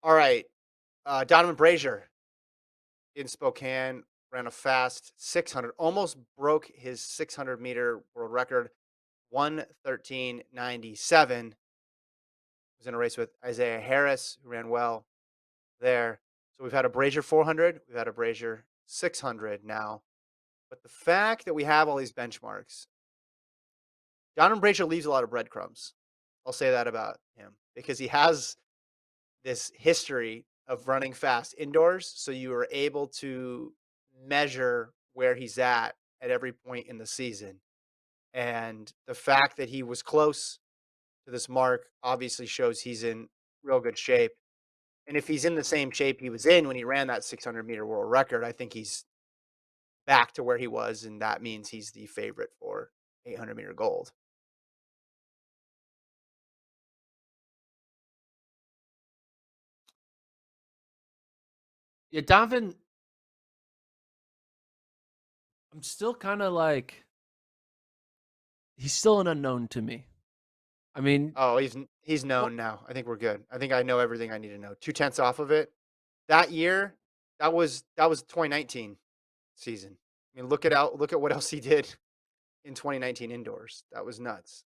All right. Donovan Brazier in Spokane ran a fast 600, almost broke his 600-meter world record, 1:13.97. Was in a race with Isaiah Harris, who ran well there. So we've had a Brazier 400, we've had a Brazier 600 now. But the fact that we have all these benchmarks, Donovan Brazier leaves a lot of breadcrumbs. I'll say that about him because he has this history of running fast indoors. So you are able to measure where he's at every point in the season. And the fact that he was close to this mark obviously shows he's in real good shape. And if he's in the same shape he was in when he ran that 600-meter world record, I think he's back to where he was. And that means he's the favorite for 800-meter gold. Yeah, Donovan, I'm still kind of like he's still an unknown to me. I mean, Oh, he's what? known now. I think we're good. I think I know everything I need to know. 2/10 off of it. That year, that was 2019 season. I mean, look at what else he did in 2019 indoors. That was nuts.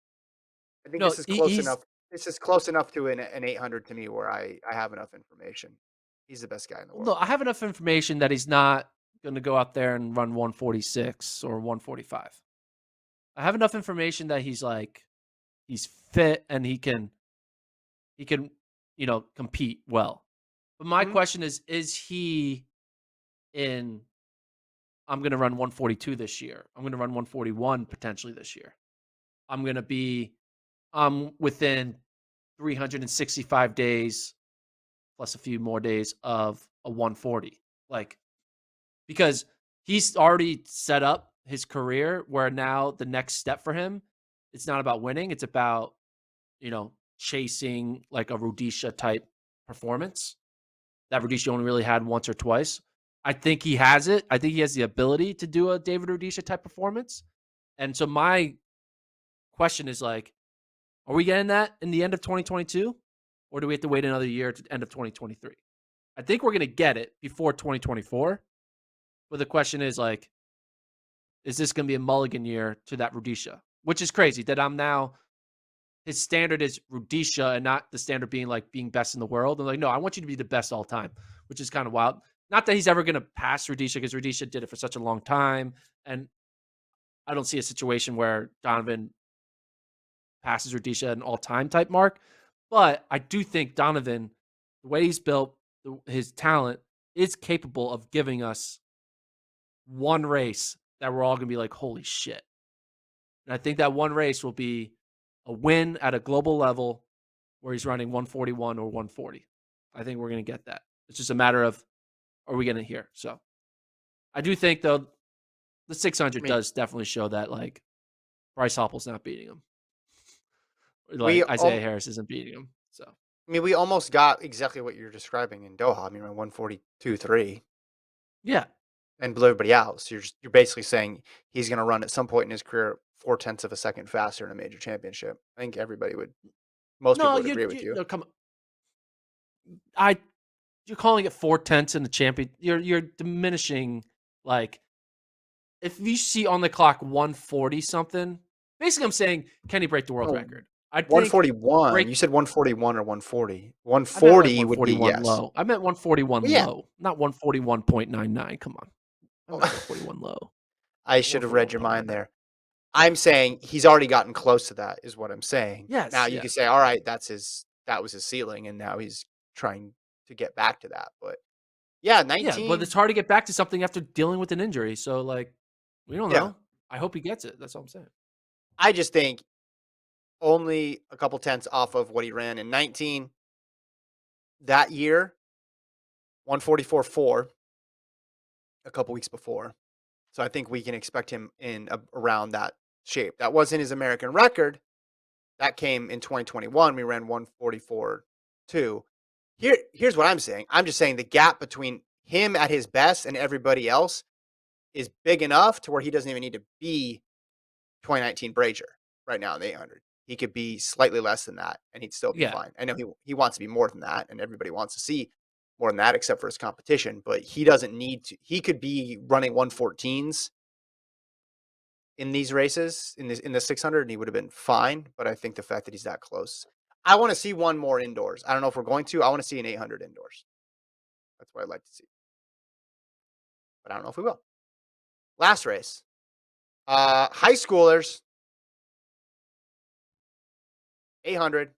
I think No, this is close he's enough. This is close enough to an 800 to me where I have enough information. He's the best guy in the no. world. I have enough information that he's not going to go out there and run 146 or 145. I have enough information that he's fit and he can compete well. But my Mhm. question is he in? I'm going to run 142 this year. I'm going to run 141 potentially this year. I'm going to be within 365 days plus a few more days of a 140. Like, because he's already set up his career where now the next step for him, it's not about winning, it's about, chasing like a Rudisha type performance that Rudisha only really had once or twice. I think he has it. I think he has the ability to do a David Rudisha type performance. And so my question is like, are we getting that in the end of 2022? Or do we have to wait another year to the end of 2023? I think we're going to get it before 2024. But the question is like, is this going to be a mulligan year to that Rudisha? Which is crazy that I'm now, his standard is Rudisha and not the standard being like being best in the world. I'm like, no, I want you to be the best all time, which is kind of wild. Not that he's ever going to pass Rudisha because Rudisha did it for such a long time. And I don't see a situation where Donovan passes Rudisha an all time type mark. But I do think Donovan, the way he's built, his talent is capable of giving us one race that we're all going to be like, holy shit. And I think that one race will be a win at a global level where he's running 141 or 140. I think we're going to get that. It's just a matter of, are we going to hear? So I do think, though, the I 600 mean, does definitely show that, like, Bryce Hopple's not beating him. we Like, Isaiah Harris isn't beating him. So, we almost got exactly what you're describing in Doha. I mean, around 142.3 yeah. and blew everybody out. So you're basically saying he's going to run at some point in his career 4/10 of a second faster in a major championship. I think most people No, would agree with you you. no, come on. I You're calling it 4/10 in the champion. You're diminishing, like, if you see on the clock 140 something, basically I'm saying, can he break the world No, record? I think 141. break You said 141 or 140. I meant like 140 would be 141 yes. low. I meant 141 Well, yeah. low, not 141.99. Come on. I meant Oh, 141 low. I should have read your mind 141.99. there. I'm saying he's already gotten close to that is what I'm saying. Now Yes, you could say, yes. all right, that was his ceiling, and now he's trying to get back to that. But yeah, Yeah, but 19. it's hard to get back to something after dealing with an injury. So, like, we don't Yeah. know. I hope he gets it. That's all I'm saying. I just think only a couple tenths off of what he ran in 19 that year, 144.4 a couple weeks before. So I think we can expect him in around that shape. That wasn't his American record. That came in 2021. We ran 144.2. Here's what I'm saying. I'm just saying the gap between him at his best and everybody else is big enough to where he doesn't even need to be 2019 Brazier right now in the 800. he could be slightly less than that, and he'd still be Yeah. fine. I know he wants to be more than that, and everybody wants to see more than that, except for his competition. But he doesn't need to. He could be running 114s in these races in the 600, and he would have been fine. But I think the fact that he's that close, I want to see one more indoors. I don't know if we're going to. I want to see an 800 indoors. That's what I'd like to see, but I don't know if we will. Last race, high schoolers, 800.